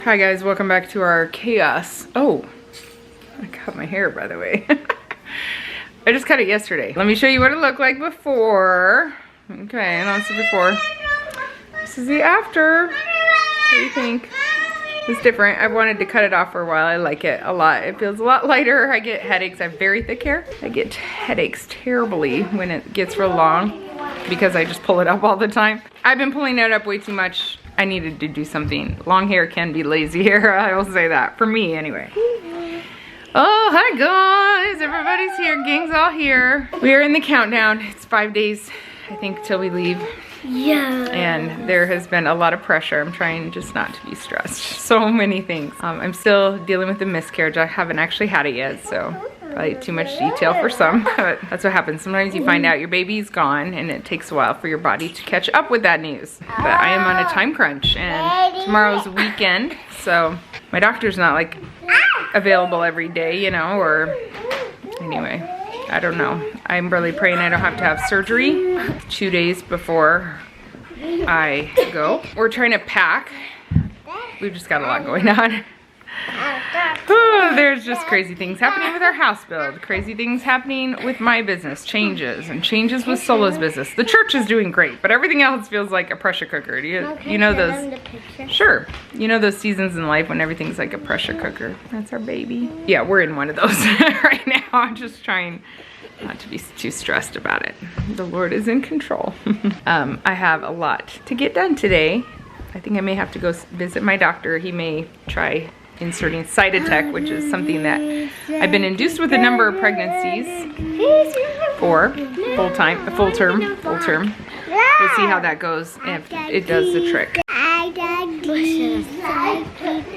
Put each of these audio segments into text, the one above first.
Hi guys, welcome back to our chaos. Oh, I cut my hair, by the way. I just cut it yesterday. Let me show you what it looked like before. Okay, that's the before. This is the after. What do you think? It's different. I've wanted to cut it off for a while. I like it a lot. It feels a lot lighter. I get headaches. I have very thick hair. I get headaches terribly when it gets real long because I just pull it up all the time. I've been pulling it up way too much. I needed to do something. Long hair can be lazy hair. I will say that. For me, anyway. Oh, hi guys. Everybody's here. Gang's all here. We are in the countdown. It's 5 days, I think, till we leave. Yeah. And there has been a lot of pressure. I'm trying just not to be stressed. So many things. I'm still dealing with the miscarriage. I haven't actually had it yet, so probably too much detail for some. But that's what happens. Sometimes you find out your baby's gone and it takes a while for your body to catch up with that news. But I am on a time crunch and tomorrow's weekend, so my doctor's not like available every day, you know, or anyway. I don't know. I'm really praying I don't have to have surgery 2 days before I go. We're trying to pack. We've just got a lot going on. Oh, there's just crazy things happening with our house build. Crazy things happening with my business. Changes and changes with Solo's business. The church is doing great, but everything else feels like a pressure cooker. You know those? Sure. You know those seasons in life when everything's like a pressure cooker. That's our baby. Yeah, we're in one of those right now. I'm just trying not to be too stressed about it. The Lord is in control. I have a lot to get done today. I think I may have to go visit my doctor. He may try inserting Cytotec, which is something that I've been induced with a number of pregnancies for full term. We'll see how that goes if it does the trick.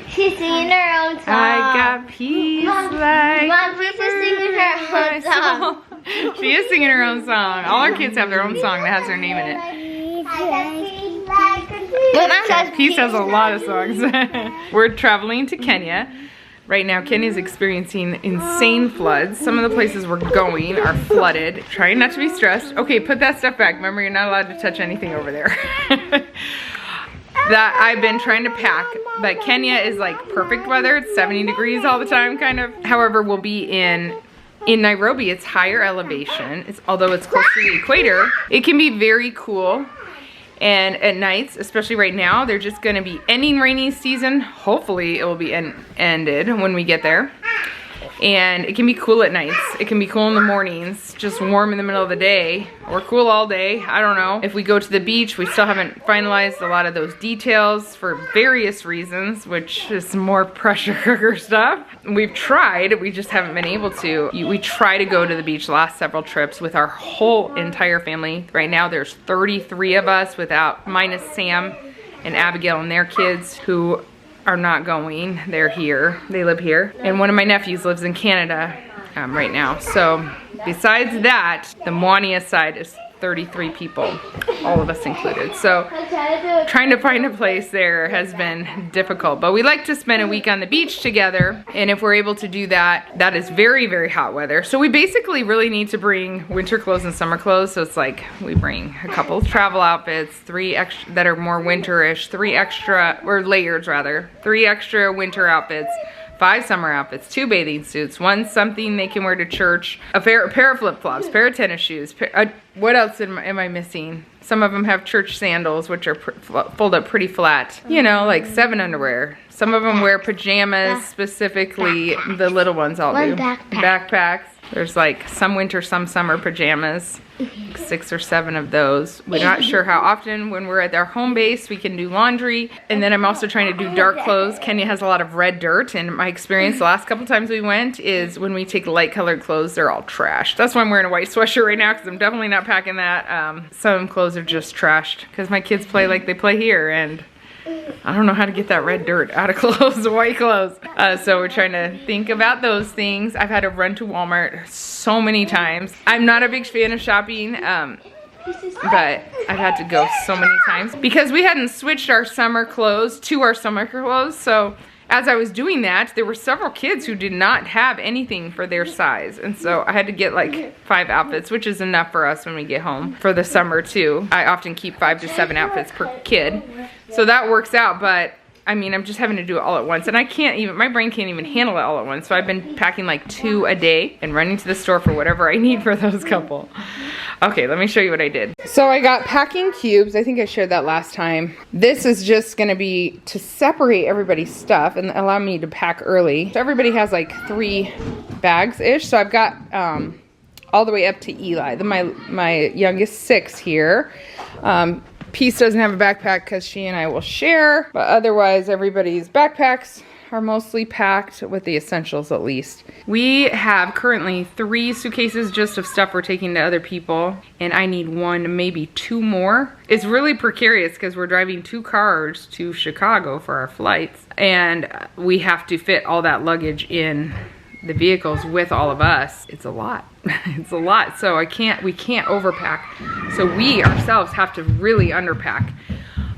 She's singing her own song. I got peace like Mom, she's just singing her own song. She is singing her own song. All our kids have their own song that has their name in it. Peace has a lot of songs. We're traveling to Kenya. Right now, Kenya's experiencing insane floods. Some of the places we're going are flooded. Trying not to be stressed. Okay, put that stuff back. Remember, you're not allowed to touch anything over there. That I've been trying to pack, but Kenya is like perfect weather. It's 70 degrees all the time, kind of. However, we'll be in Nairobi. It's higher elevation. Although it's close to the equator, it can be very cool. And at nights, especially right now, they're just gonna be ending rainy season. Hopefully it will be ended when we get there. And it can be cool at nights. It can be cool in the mornings, just warm in the middle of the day, or cool all day. I don't know. If we go to the beach, we still haven't finalized a lot of those details for various reasons, which is more pressure cooker stuff. We've tried, we just haven't been able to. We try to go to the beach last several trips with our whole entire family. Right now there's 33 of us minus Sam and Abigail and their kids who are not going. They're here. They live here. And one of my nephews lives in Canada right now. So besides that, the Mwania side is 33 people, all of us included. So trying to find a place there has been difficult. But we like to spend a week on the beach together. And if we're able to do that, that is very, very hot weather. So we basically really need to bring winter clothes and summer clothes. So it's like we bring a couple of travel outfits, 3 extra that are more winterish, 3 extra, or layers rather, 3 extra winter outfits, 5 summer outfits, 2 bathing suits, 1 something they can wear to church, a pair of flip-flops, pair of tennis shoes. What else am I missing? Some of them have church sandals, which are fold up pretty flat. You know, like 7 underwear. Some of them wear pajamas, specifically the little ones all do. Backpacks. There's like some winter, some summer pajamas. 6 or 7 of those. We're not sure how often when we're at our home base we can do laundry. And then I'm also trying to do dark clothes. Kenya has a lot of red dirt, and my experience the last couple times we went is when we take light colored clothes, they're all trashed. That's why I'm wearing a white sweatshirt right now, because I'm definitely not packing that. Some clothes are just trashed because my kids play like they play here, and I don't know how to get that red dirt out of clothes, white clothes. So we're trying to think about those things. I've had to run to Walmart so many times. I'm not a big fan of shopping, but I've had to go so many times because we hadn't switched our summer clothes to our summer clothes. So as I was doing that, there were several kids who did not have anything for their size. And so I had to get like 5 outfits, which is enough for us when we get home for the summer too. I often keep 5 to 7 outfits per kid. So that works out, but I mean, I'm just having to do it all at once. And I can't even, my brain can't even handle it all at once. So I've been packing like 2 a day and running to the store for whatever I need for those couple. Okay, let me show you what I did. So I got packing cubes. I think I shared that last time. This is just gonna be to separate everybody's stuff and allow me to pack early. So everybody has like 3 bags-ish. So I've got all the way up to Eli, my youngest 6 here. Peace doesn't have a backpack because she and I will share, but otherwise everybody's backpacks are mostly packed with the essentials at least. We have currently 3 suitcases just of stuff we're taking to other people, and I need 1, maybe 2 more. It's really precarious because we're driving 2 cars to Chicago for our flights, and we have to fit all that luggage in the vehicles with all of us. It's a lot. It's a lot. So we can't overpack. So we ourselves have to really underpack.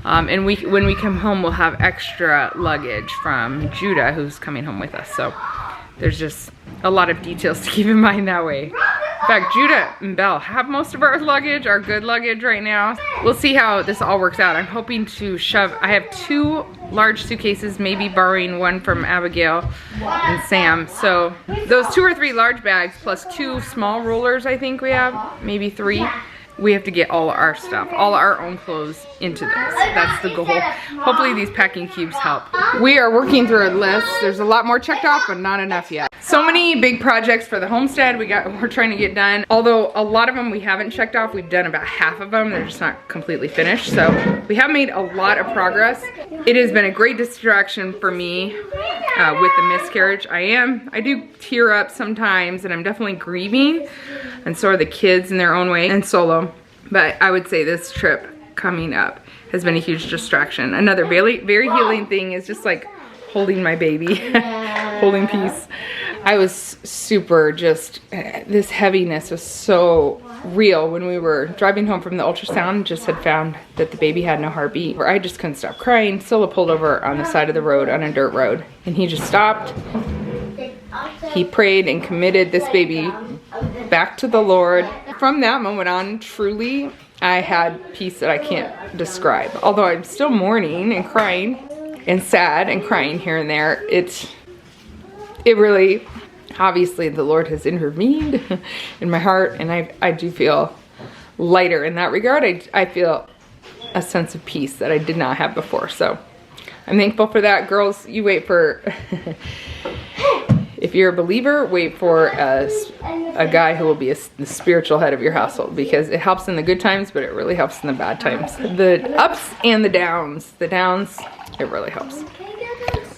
And when we come home, we'll have extra luggage from Judah, who's coming home with us. So there's just a lot of details to keep in mind that way. In fact, Judah and Belle have most of our luggage, our good luggage right now. We'll see how this all works out. I'm hoping to shove, I have 2 large suitcases, maybe borrowing 1 from Abigail and Sam. So those 2 or 3 large bags plus 2 small rollers, I think we have, maybe 3. We have to get all our stuff, all our own clothes into this. That's the goal. Hopefully these packing cubes help. We are working through a list. There's a lot more checked off, but not enough yet. So many big projects for the homestead we're trying to get done. Although a lot of them we haven't checked off. We've done about half of them. They're just not completely finished. So we have made a lot of progress. It has been a great distraction for me with the miscarriage. I do tear up sometimes, and I'm definitely grieving. And so are the kids in their own way, and Solo. But I would say this trip coming up has been a huge distraction. Another very, very healing thing is just like holding my baby, holding peace. I was super this heaviness was so real when we were driving home from the ultrasound. Just had found that the baby had no heartbeat. I just couldn't stop crying. Solo pulled over on the side of the road on a dirt road, and he just stopped. He prayed and committed this baby back to the Lord. From that moment on, truly, I had peace that I can't describe. Although I'm still mourning and crying and sad and crying here and there, it really, obviously the Lord has intervened in my heart, and I do feel lighter in that regard. I feel a sense of peace that I did not have before. So I'm thankful for that. Girls, you wait for... If you're a believer, wait for a guy who will be the spiritual head of your household, because it helps in the good times, but it really helps in the bad times. The ups and the downs. The downs, it really helps.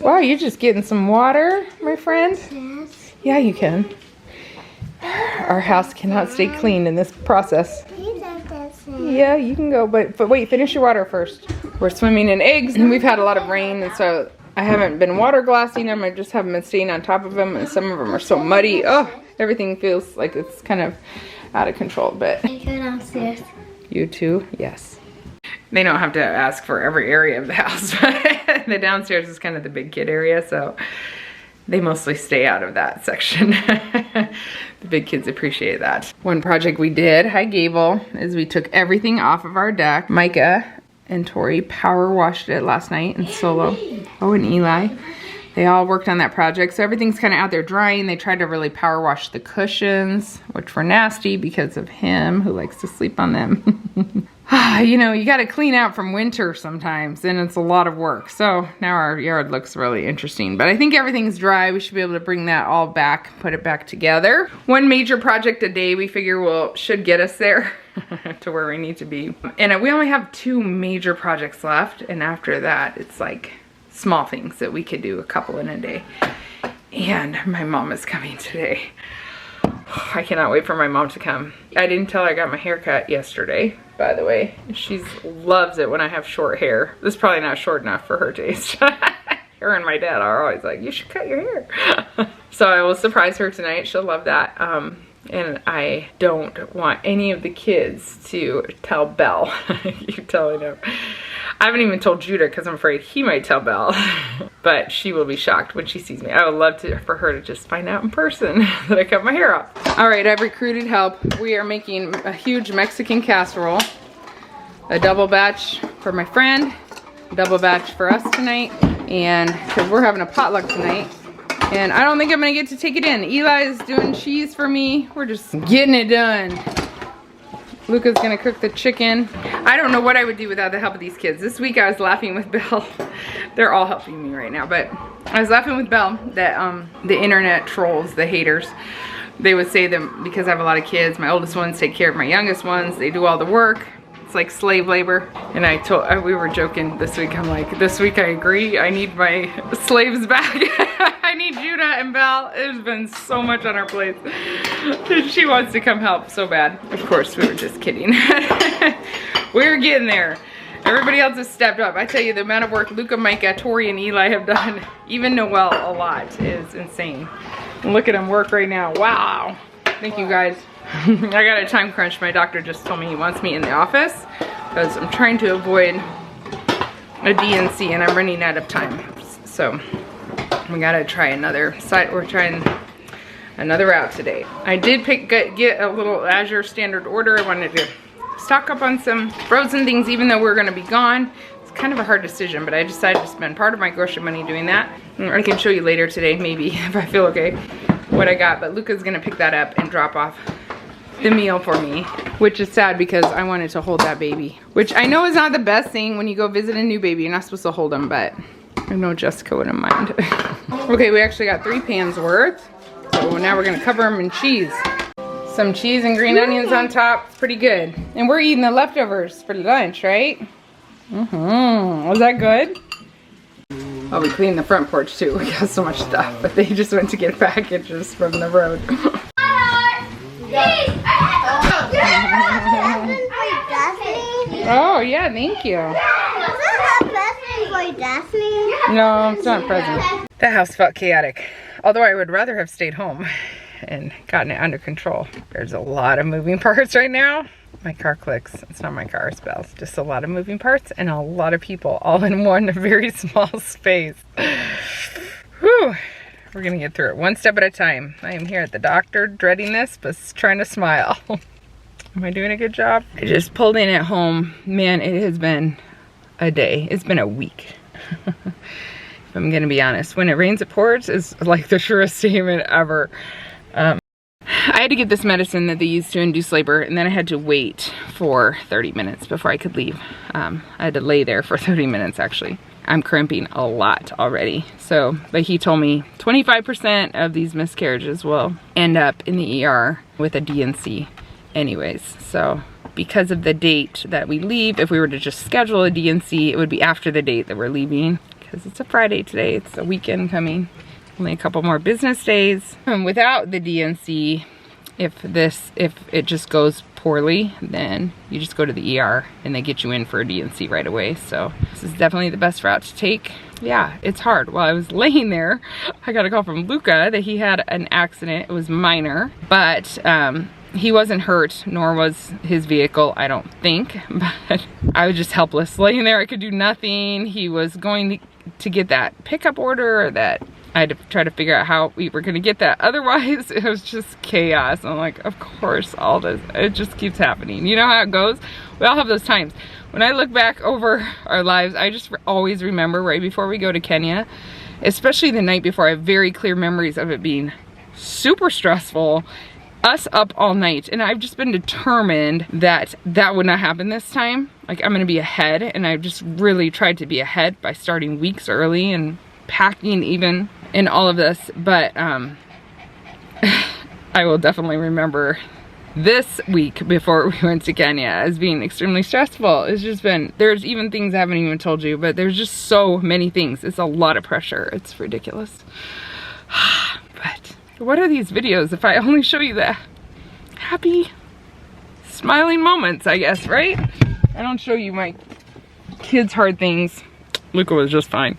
Wow, you're just getting some water, my friend? Yes. Yeah, you can. Our house cannot stay clean in this process. Yeah, you can go, but wait, finish your water first. We're swimming in eggs, and we've had a lot of rain, and so I haven't been water glassing them. I just haven't been staying on top of them, and some of them are so muddy. Oh, everything feels like it's kind of out of control, but... Can I go downstairs? You too? Yes. They don't have to ask for every area of the house, but the downstairs is kind of the big kid area, so they mostly stay out of that section. The big kids appreciate that. One project we did, hi Gable, is we took everything off of our deck. Micah and Tori power washed it last night, and Solo, oh, and Eli. They all worked on that project. So everything's kind of out there drying. They tried to really power wash the cushions, which were nasty because of him, who likes to sleep on them. You know, you got to clean out from winter sometimes, and it's a lot of work. So now our yard looks really interesting. But I think everything's dry. We should be able to bring that all back, put it back together. One major project a day we figure should get us there to where we need to be. And we only have 2 major projects left. And after that, it's like small things that we could do a couple in a day. And my mom is coming today. I cannot wait for my mom to come. I didn't tell her I got my hair cut yesterday, by the way. She loves it when I have short hair. This is probably not short enough for her taste. Her and my dad are always like, you should cut your hair. So I will surprise her tonight. She'll love that. And I don't want any of the kids to tell Belle. Keep telling him. I haven't even told Judah because I'm afraid he might tell Belle. But she will be shocked when she sees me. I would love for her to just find out in person that I cut my hair off. All right, I've recruited help. We are making a huge Mexican casserole. A double batch for my friend, a double batch for us tonight, and because we're having a potluck tonight. And I don't think I'm gonna get to take it in. Eli is doing cheese for me. We're just getting it done. Luka's gonna cook the chicken. I don't know what I would do without the help of these kids. This week I was laughing with Belle. They're all helping me right now, but I was laughing with Belle that the internet trolls, the haters, they would say that because I have a lot of kids, my oldest ones take care of my youngest ones, they do all the work. It's like slave labor. And we were joking this week, I'm like, this week I agree, I need my slaves back. I need Judah and Belle. There's been so much on our plate. She wants to come help so bad. Of course, we were just kidding. We're getting there. Everybody else has stepped up. I tell you, the amount of work Luka, Micah, Tori, and Eli have done, even Noelle a lot, is insane. Look at them work right now. Wow. Thank you guys. I got a time crunch. My doctor just told me he wants me in the office because I'm trying to avoid a DNC and I'm running out of time. So we gotta try another site. We're trying another route today. I did get a little Azure standard order. I wanted to stock up on some frozen things even though we're gonna be gone. It's kind of a hard decision, but I decided to spend part of my grocery money doing that. I can show you later today, maybe, if I feel okay, what I got. But Luka's gonna pick that up and drop off the meal for me, which is sad because I wanted to hold that baby, which I know is not the best thing when you go visit a new baby. You're not supposed to hold them, but I know Jessica wouldn't mind. Okay, we actually got 3 pans worth. So now we're gonna cover them in cheese. Some cheese and green onions on top, pretty good. And we're eating the leftovers for lunch, right? Was that good? Oh, we cleaned the front porch too. We got so much stuff, but they just went to get packages from the road. Oh yeah, thank you. No, it's not a present. The house felt chaotic. Although I would rather have stayed home and gotten it under control. There's a lot of moving parts right now. My car clicks. It's not my car, it's Belle's. Just a lot of moving parts and a lot of people all in one very small space. Whew. We're gonna get through it one step at a time. I am here at the doctor dreading this, but trying to smile. Am I doing a good job? I just pulled in at home. Man, it has been a day. It's been a week. If I'm gonna be honest. When it rains, it pours is like the truest statement ever. I had to get this medicine that they use to induce labor, and then I had to wait for 30 minutes before I could leave. I had to lay there for 30 minutes actually. I'm cramping a lot already. So, but he told me 25% of these miscarriages will end up in the ER with a DNC anyways. So because of the date that we leave, if we were to just schedule a DNC, it would be after the date that we're leaving because it's a Friday today. It's a weekend coming. Only a couple more business days. Without the DNC, if it just goes poorly, then you just go to the ER and they get you in for a DNC right away. So this is definitely the best route to take. Yeah, it's hard. While I was laying there, I got a call from Luka that he had an accident. It was minor, but he wasn't hurt, nor was his vehicle, I don't think. But I was just helpless laying there. I could do nothing. He was going to get that pickup order that I had to try to figure out how we were gonna get that. Otherwise, it was just chaos. I'm like, of course, all this, it just keeps happening. You know how it goes? We all have those times. When I look back over our lives, I just always remember right before we go to Kenya, especially the night before, I have very clear memories of it being super stressful, us up all night. And I've just been determined that that would not happen this time. Like, I'm gonna be ahead, and I've just really tried to be ahead by starting weeks early and packing even in all of this. But I will definitely remember this week before we went to Kenya as being extremely stressful. It's just been, there's even things I haven't even told you, but there's just so many things. It's a lot of pressure. It's ridiculous. But what are these videos if I only show you the happy, smiling moments, I guess, right? I don't show you my kids' hard things. Luka was just fine.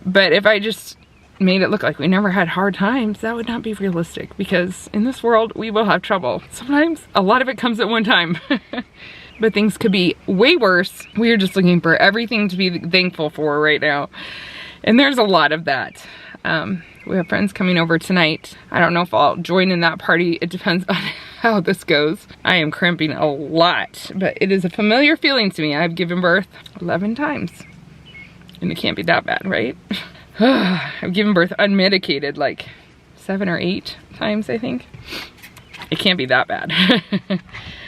But if I just made it look like we never had hard times, that would not be realistic, because in this world we will have trouble. Sometimes a lot of it comes at one time. But things could be way worse. We are just looking for everything to be thankful for right now. And there's a lot of that. We have friends coming over tonight. I don't know if I'll join in that party. It depends on how this goes. I am cramping a lot, but it is a familiar feeling to me. I've given birth 11 times. And it can't be that bad, right? I've given birth unmedicated like 7 or 8 times, I think. It can't be that bad.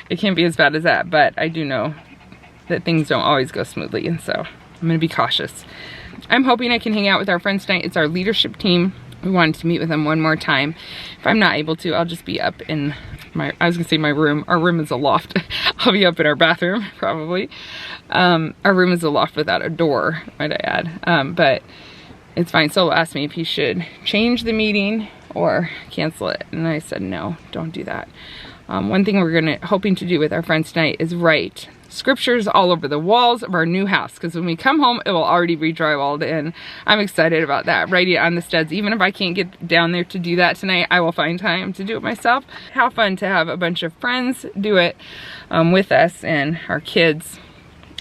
It can't be as bad as that, but I do know that things don't always go smoothly, and so I'm gonna be cautious. I'm hoping I can hang out with our friends tonight. It's our leadership team. We wanted to meet with them one more time. If I'm not able to, I'll just be up in my, I was gonna say my room. Our room is a loft. I'll be up in our bathroom, probably. Our room is a loft without a door, might I add. But it's fine. Solo asked me if he should change the meeting or cancel it. And I said, no, don't do that. One thing we're hoping to do with our friends tonight is write scriptures all over the walls of our new house, because when we come home it will already be drywalled in. I'm excited about that, writing it on the studs. Even if I can't get down there to do that tonight, I will find time to do it myself. How fun to have a bunch of friends do it with us and our kids.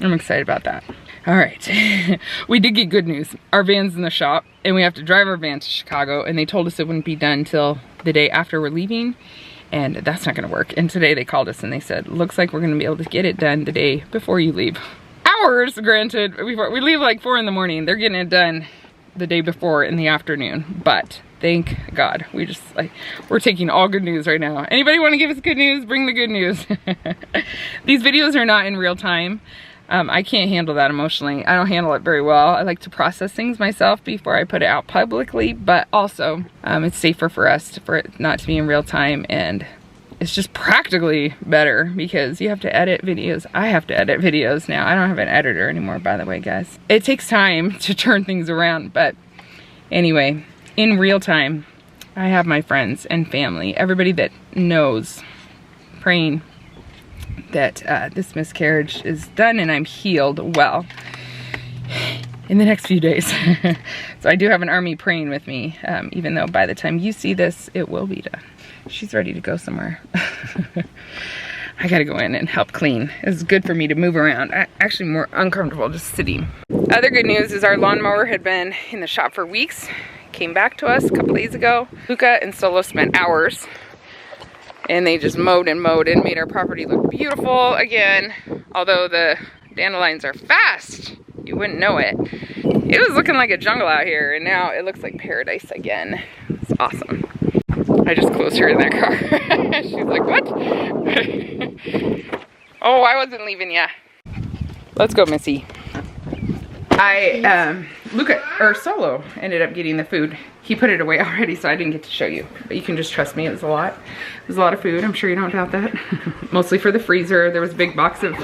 I'm excited about that. All right, we did get good news. Our van's in the shop and we have to drive our van to Chicago, and they told us it wouldn't be done till the day after we're leaving. And that's not gonna work. And today they called us and they said, looks like we're gonna be able to get it done the day before you leave. Hours, granted, we leave like 4 in the morning. They're getting it done the day before in the afternoon. But thank God, we're taking all good news right now. Anybody wanna give us good news? Bring the good news. These videos are not in real time. I can't handle that emotionally. I don't handle it very well. I like to process things myself before I put it out publicly, but also it's safer for us for it not to be in real time, and it's just practically better because you have to edit videos. I have to edit videos now. I don't have an editor anymore, by the way, guys. It takes time to turn things around, but anyway, in real time, I have my friends and family, everybody that knows, praying that this miscarriage is done and I'm healed well in the next few days. So I do have an army praying with me, even though by the time you see this, it will be done. She's ready to go somewhere. I gotta go in and help clean. It's good for me to move around. Actually more uncomfortable just sitting. Other good news is our lawnmower had been in the shop for weeks. Came back to us a couple days ago. Luka and Solo spent hours and they just mowed and made our property look beautiful again. Although the dandelions are fast, you wouldn't know it. It was looking like a jungle out here, and now it looks like paradise again. It's awesome. I just closed her in that car. She's like, what? Oh, I wasn't leaving ya. Let's go, Missy. Luka, or Solo, ended up getting the food. He put it away already, so I didn't get to show you. But you can just trust me, it was a lot. It was a lot of food, I'm sure you don't doubt that. Mostly for the freezer. There was a big box of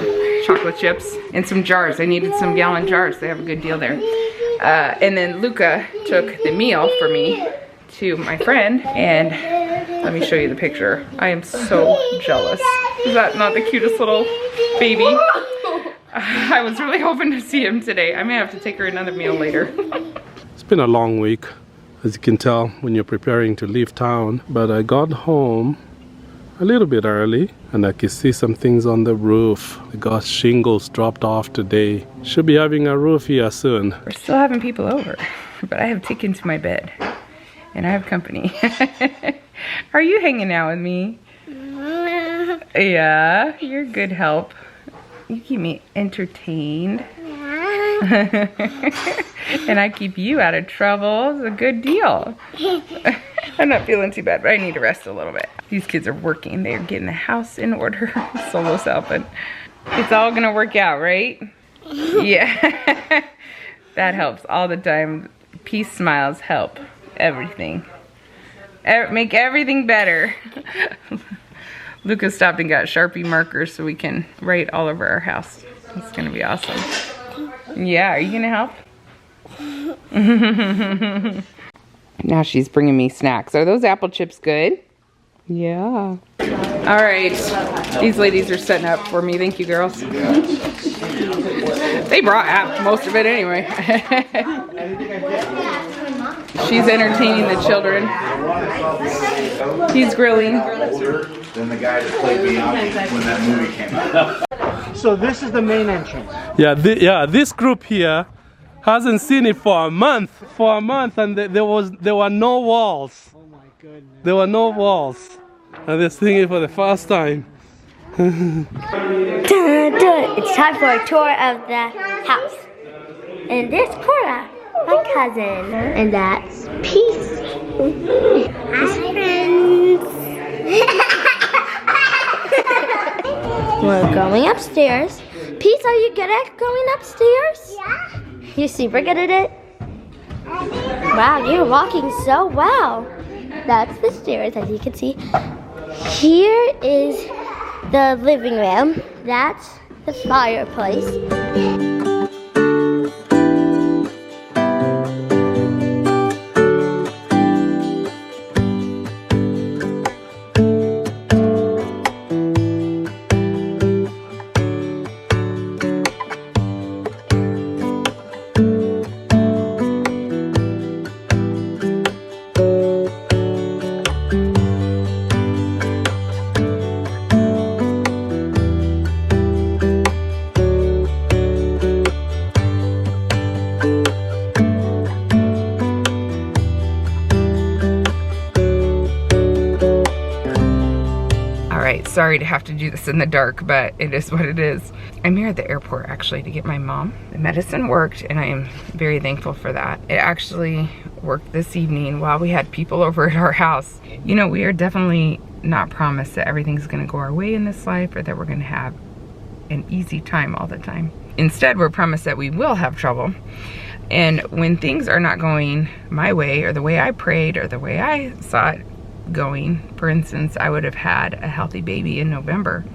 chocolate chips and some jars. I needed some gallon jars. They have a good deal there. And then Luka took the meal for me to my friend, and let me show you the picture. I am so jealous. Is that not the cutest little baby? I was really hoping to see him today. I may have to take her another meal later. It's been a long week, as you can tell when you're preparing to leave town. But I got home a little bit early and I could see some things on the roof. I got shingles dropped off today. Should be having a roof here soon. We're still having people over, but I have taken to my bed and I have company. Are you hanging out with me? Yeah, you're good help. You keep me entertained. And I keep you out of trouble. It's a good deal. I'm not feeling too bad, but I need to rest a little bit. These kids are working. They're getting the house in order. Solo's helping. It's all gonna work out, right? Yeah. That helps all the time. Peace smiles help everything. Make everything better. Luka stopped and got Sharpie markers so we can write all over our house. It's gonna be awesome. Yeah, are you gonna help? Now she's bringing me snacks. Are those apple chips good? Yeah. All right, these ladies are setting up for me. Thank you, girls. They brought most of it anyway. She's entertaining the children. He's grilling. Than the guy that played me when that movie came out. So this is the main entrance. Yeah, this group here hasn't seen it for a month. And there were no walls. Oh my goodness. There were no walls. And they're seeing it for the first time. It's time for a tour of the house. And there's Cora, my cousin. And that's Peace. Hi, friends. We're going upstairs. Peace, are you good at going upstairs? Yeah. You're super good at it? Wow, you're walking so well. That's the stairs, as you can see. Here is the living room. That's the fireplace. Sorry to have to do this in the dark, but it is what it is. I'm here at the airport actually to get my mom. The medicine worked and I am very thankful for that. It actually worked this evening while we had people over at our house. You know, we are definitely not promised that everything's gonna go our way in this life or that we're gonna have an easy time all the time. Instead, we're promised that we will have trouble. And when things are not going my way or the way I prayed or the way I saw it going, for instance, I would have had a healthy baby in November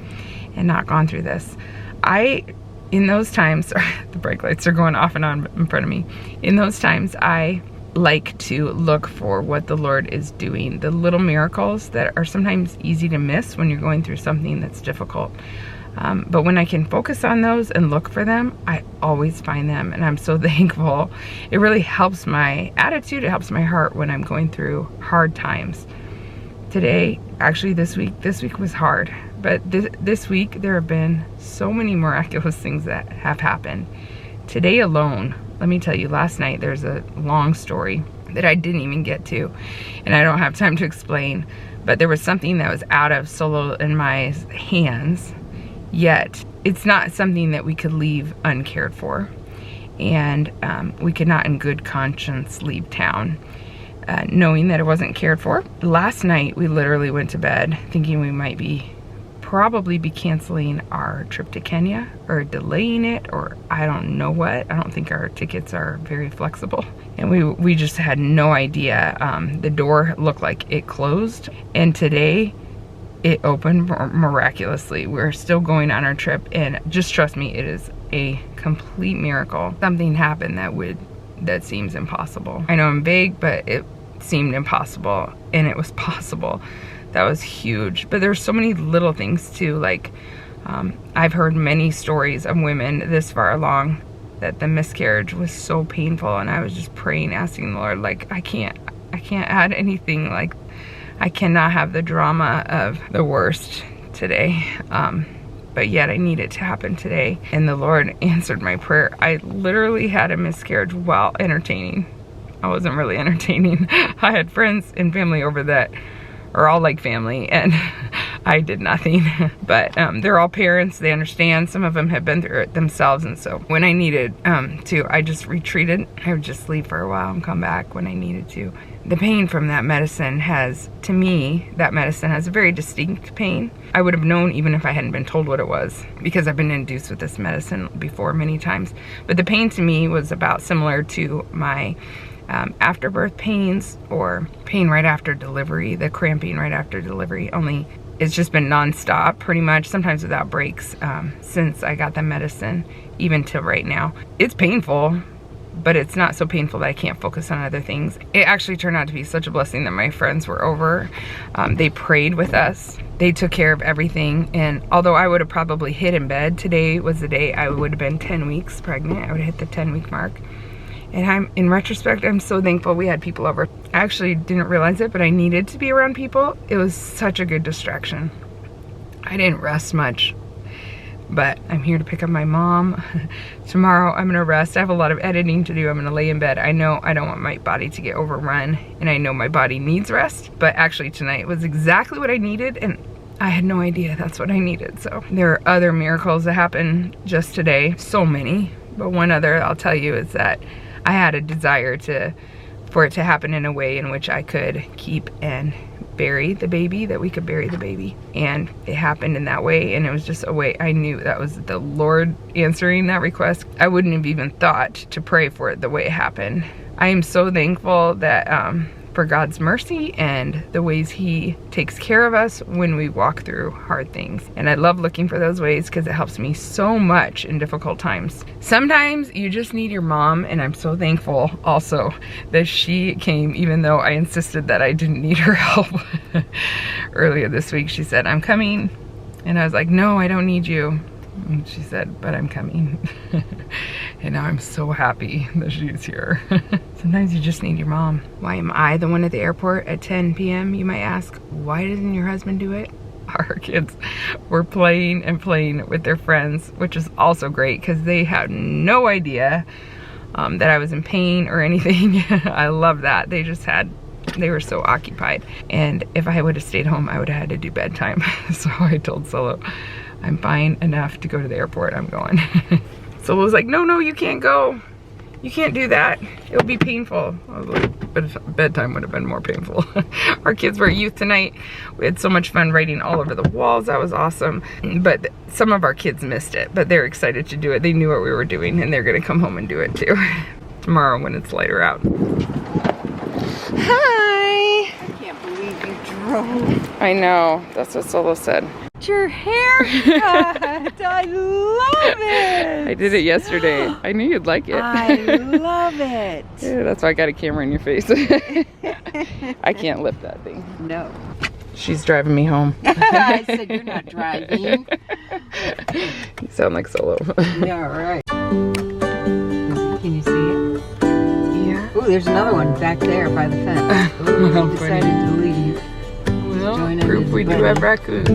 and not gone through this. In those times, the brake lights are going off and on in front of me. In those times, I like to look for what the Lord is doing, the little miracles that are sometimes easy to miss when you're going through something that's difficult. But when I can focus on those and look for them, I always find them, and I'm so thankful. It really helps my attitude, it helps my heart when I'm going through hard times. Today, actually this week was hard, but this week there have been so many miraculous things that have happened. Today alone, let me tell you, last night there's a long story that I didn't even get to, and I don't have time to explain, but there was something that was out of Solo and my hands, yet it's not something that we could leave uncared for, and we could not in good conscience leave town knowing that it wasn't cared for. Last night we literally went to bed thinking we might probably be canceling our trip to Kenya or delaying it, or I don't know what. I don't think our tickets are very flexible, and we just had no idea. The door looked like it closed, and today it opened miraculously. We're still going on our trip, and just trust me, it is a complete miracle. Something happened that seems impossible. I know I'm vague, but it seemed impossible, and it was possible. That was huge. But there's so many little things too, like I've heard many stories of women this far along that the miscarriage was so painful, and I was just praying, asking the Lord, like, I can't add anything, like I cannot have the drama of the worst today. But yet I need it to happen today. And the Lord answered my prayer. I literally had a miscarriage while entertaining. I wasn't really entertaining. I had friends and family over that are all like family, and I did nothing. But they're all parents, they understand. Some of them have been through it themselves, and so when I needed to, I just retreated. I would just leave for a while and come back when I needed to. The pain from that medicine to me, that medicine has a very distinct pain. I would have known even if I hadn't been told what it was, because I've been induced with this medicine before many times. But the pain to me was about similar to my afterbirth pains or pain right after delivery, the cramping right after delivery, only it's just been nonstop pretty much, sometimes without breaks, since I got the medicine, even till right now. It's painful, but it's not so painful that I can't focus on other things. It actually turned out to be such a blessing that my friends were over. They prayed with us. They took care of everything. And although I would have probably hit in bed, today was the day I would have been 10 weeks pregnant. I would have hit the 10-week mark. And in retrospect, I'm so thankful we had people over. I actually didn't realize it, but I needed to be around people. It was such a good distraction. I didn't rest much, but I'm here to pick up my mom. Tomorrow I'm gonna rest. I have a lot of editing to do. I'm gonna lay in bed. I know I don't want my body to get overrun, and I know my body needs rest, but actually tonight was exactly what I needed, and I had no idea that's what I needed. So there are other miracles that happened just today. So many. But one other I'll tell you is that I had a desire for it to happen in a way in which I could keep and bury the baby, that we could bury the baby. And it happened in that way, and it was just a way I knew that was the Lord answering that request. I wouldn't have even thought to pray for it the way it happened. I am so thankful that for God's mercy and the ways he takes care of us when we walk through hard things. And I love looking for those ways because it helps me so much in difficult times. Sometimes you just need your mom, and I'm so thankful also that she came even though I insisted that I didn't need her help. Earlier this week she said, I'm coming. And I was like, no, I don't need you. And she said, but I'm coming. And now I'm so happy that she's here. Sometimes you just need your mom. Why am I the one at the airport at 10 p.m.? You might ask, why doesn't your husband do it? Our kids were playing and playing with their friends, which is also great because they had no idea that I was in pain or anything. I love that. They were so occupied. And if I would have stayed home, I would have had to do bedtime. So I told Solo, I'm fine enough to go to the airport, I'm going. Solo was like, no, you can't go. You can't do that. It'll be painful. I was like, but bedtime would have been more painful. Our kids were at youth tonight. We had so much fun writing all over the walls. That was awesome. But some of our kids missed it, but they're excited to do it. They knew what we were doing, and they're gonna come home and do it too. Tomorrow when it's lighter out. Hi. I can't believe you drove. I know, that's what Solo said. Your haircut. I love it. I did it yesterday. I knew you'd like it. I love it. Yeah, that's why I got a camera in your face. I can't lift that thing. No. She's driving me home. I said you're not driving. You sound like Solo. Yeah, right. Can you see it? Yeah. Oh, there's another one back there by the fence. Ooh, How he decided to leave. Well, Join in proof his we do buddy. have raccoons.